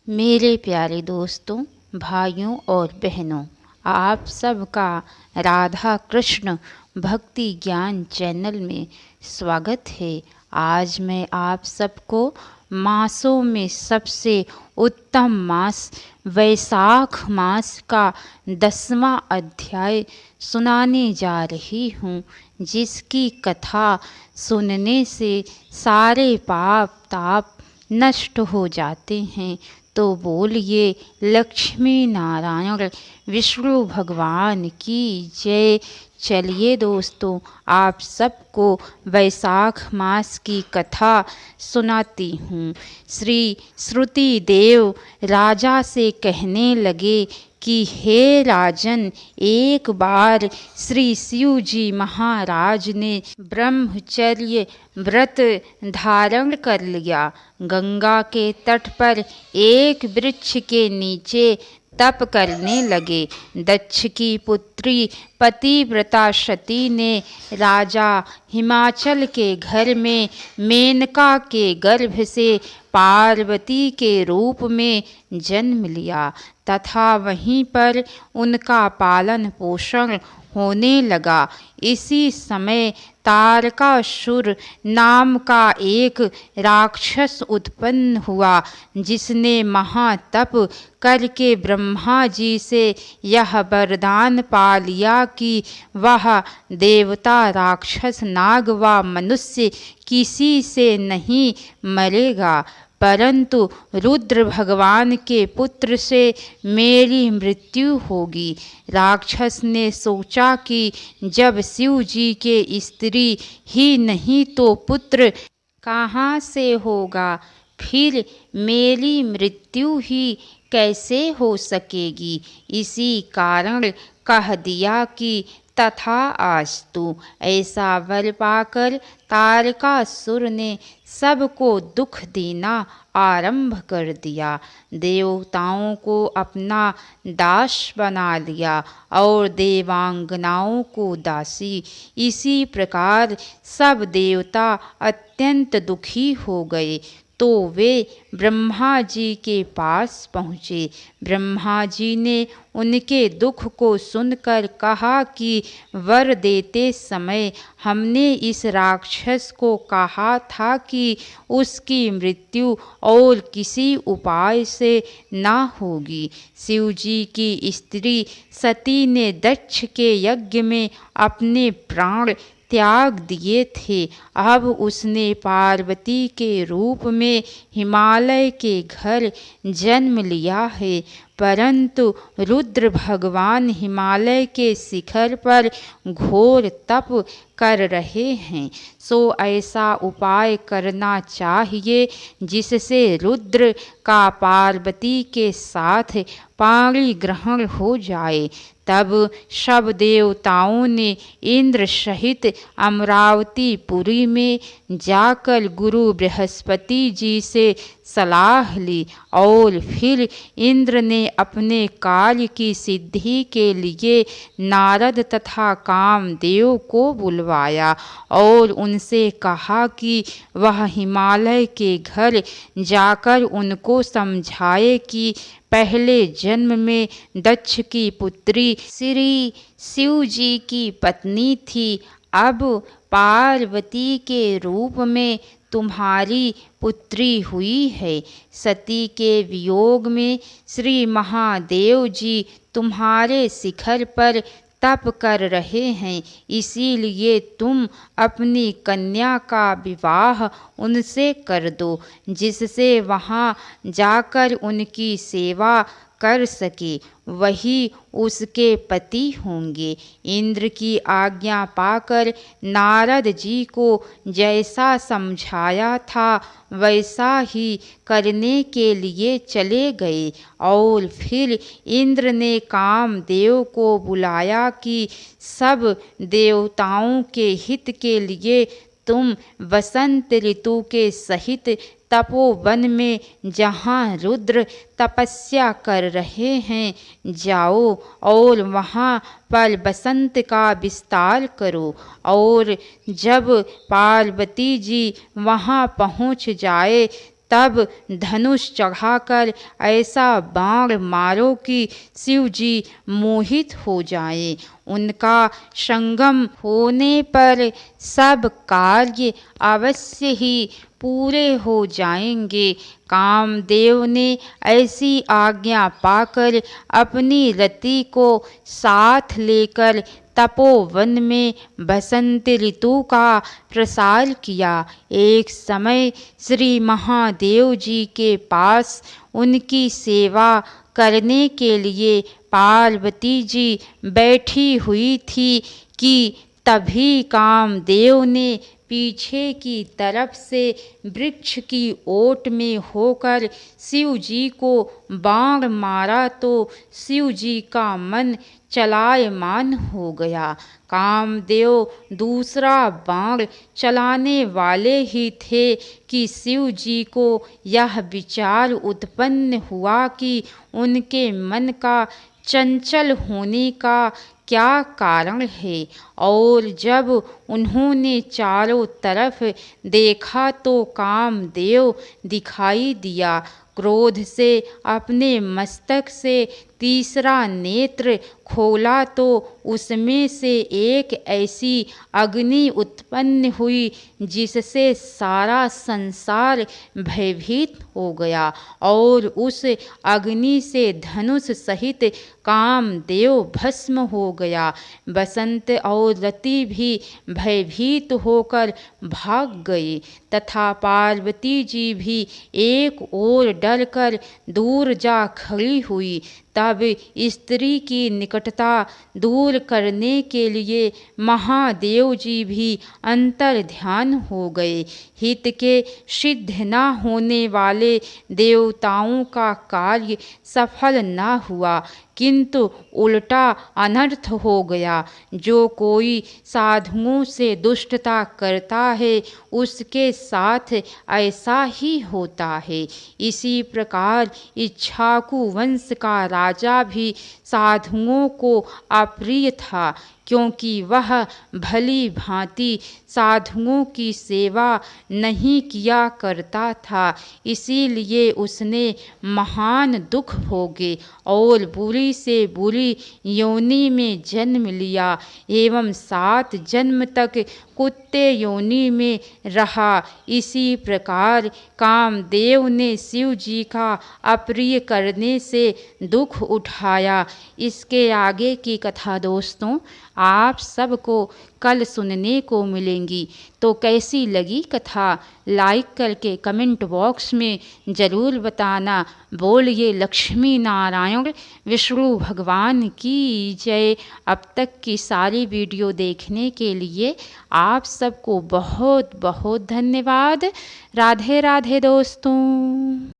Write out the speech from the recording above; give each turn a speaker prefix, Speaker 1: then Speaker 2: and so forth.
Speaker 1: मेरे प्यारे दोस्तों, भाइयों और बहनों, आप सबका राधा कृष्ण भक्ति ज्ञान चैनल में स्वागत है। आज मैं आप सबको मासों में सबसे उत्तम मास वैशाख मास का 10वां अध्याय सुनाने जा रही हूँ, जिसकी कथा सुनने से सारे पाप ताप नष्ट हो जाते हैं। तो बोलिए लक्ष्मी नारायण विष्णु भगवान की जय। चलिए दोस्तों, आप सबको वैशाख मास की कथा सुनाती हूँ। श्री श्रुति देव राजा से कहने लगे कि हे राजन, एक बार श्री शिव जी महाराज ने ब्रह्मचर्य व्रत धारण कर लिया। गंगा के तट पर एक वृक्ष के नीचे तप करने लगे। दक्ष की पुत्री पतिव्रता सती ने राजा हिमाचल के घर में मेनका के गर्भ से पार्वती के रूप में जन्म लिया तथा वहीं पर उनका पालन पोषण होने लगा। इसी समय तारकासुर नाम का एक राक्षस उत्पन्न हुआ, जिसने महातप करके ब्रह्मा जी से यह वरदान पा लिया कि वह देवता, राक्षस, नाग व मनुष्य किसी से नहीं मरेगा, परंतु रुद्र भगवान के पुत्र से मेरी मृत्यु होगी। राक्षस ने सोचा कि जब शिव जी के स्त्री ही नहीं तो पुत्र कहाँ से होगा, फिर मेरी मृत्यु ही कैसे हो सकेगी। इसी कारण कह दिया कि तथास्तु। ऐसा वर पाकर तारकासुर ने सबको दुख देना आरंभ कर दिया। देवताओं को अपना दास बना लिया और देवांगनाओं को दासी। इसी प्रकार सब देवता अत्यंत दुखी हो गए तो वे ब्रह्मा जी के पास पहुँचे। ब्रह्मा जी ने उनके दुख को सुनकर कहा कि वर देते समय हमने इस राक्षस को कहा था कि उसकी मृत्यु और किसी उपाय से ना होगी। शिव जी की स्त्री सती ने दक्ष के यज्ञ में अपने प्राण त्याग दिए थे। अब उसने पार्वती के रूप में हिमालय के घर जन्म लिया है, परंतु रुद्र भगवान हिमालय के शिखर पर घोर तप कर रहे हैं। सो ऐसा उपाय करना चाहिए जिससे रुद्र का पार्वती के साथ पाणी ग्रहण हो जाए। तब सब देवताओं ने इंद्र सहित अमरावतीपुरी में जाकर गुरु बृहस्पति जी से सलाह ली और फिर इंद्र ने अपने कार्य की सिद्धि के लिए नारद तथा कामदेव को बुलवाया और उनसे कहा कि वह हिमालय के घर जाकर उनको समझाए कि पहले जन्म में दक्ष की पुत्री श्री शिव जी की पत्नी थी, अब पार्वती के रूप में तुम्हारी पुत्री हुई है। सती के वियोग में श्री महादेव जी तुम्हारे शिखर पर तप कर रहे हैं, इसीलिए तुम अपनी कन्या का विवाह उनसे कर दो, जिससे वहाँ जाकर उनकी सेवा कर सके, वही उसके पति होंगे। इंद्र की आज्ञा पाकर नारद जी को जैसा समझाया था वैसा ही करने के लिए चले गए और फिर इंद्र ने कामदेव को बुलाया कि सब देवताओं के हित के लिए तुम वसंत ऋतु के सहित तपोवन में जहाँ रुद्र तपस्या कर रहे हैं जाओ और वहाँ पर बसंत का विस्तार करो, और जब पार्वती जी वहाँ पहुँच जाए तब धनुष चढ़ाकर ऐसा बाण मारो कि शिव जी मोहित हो जाएं। उनका संगम होने पर सब कार्य अवश्य ही पूरे हो जाएंगे। कामदेव ने ऐसी आज्ञा पाकर अपनी रति को साथ लेकर तपोवन में बसंत ऋतु का प्रसार किया। एक समय श्री महादेव जी के पास उनकी सेवा करने के लिए पार्वती जी बैठी हुई थी कि तभी कामदेव ने पीछे की तरफ से वृक्ष की ओट में होकर शिव जी को बाण मारा तो शिव जी का मन चलायमान हो गया। कामदेव दूसरा बाण चलाने वाले ही थे कि शिव जी को यह विचार उत्पन्न हुआ कि उनके मन का चंचल होने का क्या कारण है। और जब उन्होंने चारों तरफ देखा तो कामदेव दिखाई दिया। क्रोध से अपने मस्तक से तीसरा नेत्र खोला तो उसमें से एक ऐसी अग्नि उत्पन्न हुई जिससे सारा संसार भयभीत हो गया और उस अग्नि से धनुष सहित कामदेव भस्म हो गया। बसंत और रति भी भयभीत होकर भाग गई तथा पार्वती जी भी एक ओर डरकर दूर जा खड़ी हुई। तब स्त्री की निकटता दूर करने के लिए महादेव जी भी अंतर ध्यान हो गए। हित के सिद्ध न होने वाले देवताओं का कार्य सफल न हुआ किंतु उल्टा अनर्थ हो गया। जो कोई साधुओं से दुष्टता करता है उसके साथ ऐसा ही होता है। इसी प्रकार इक्ष्वाकु वंश का राजा भी साधुओं को अप्रिय था क्योंकि वह भली भांति साधुओं की सेवा नहीं किया करता था। इसीलिए उसने महान दुख भोगे और बुरी से बुरी योनि में जन्म लिया एवं 7 जन्म तक कुत्ते योनि में रहा। इसी प्रकार कामदेव ने शिव जी का अप्रिय करने से दुख उठाया। इसके आगे की कथा दोस्तों आप सबको कल सुनने को मिलेंगी। तो कैसी लगी कथा लाइक करके कमेंट बॉक्स में ज़रूर बताना। बोलिए लक्ष्मी नारायण विष्णु भगवान की जय। अब तक की सारी वीडियो देखने के लिए आप सबको बहुत बहुत धन्यवाद। राधे राधे दोस्तों।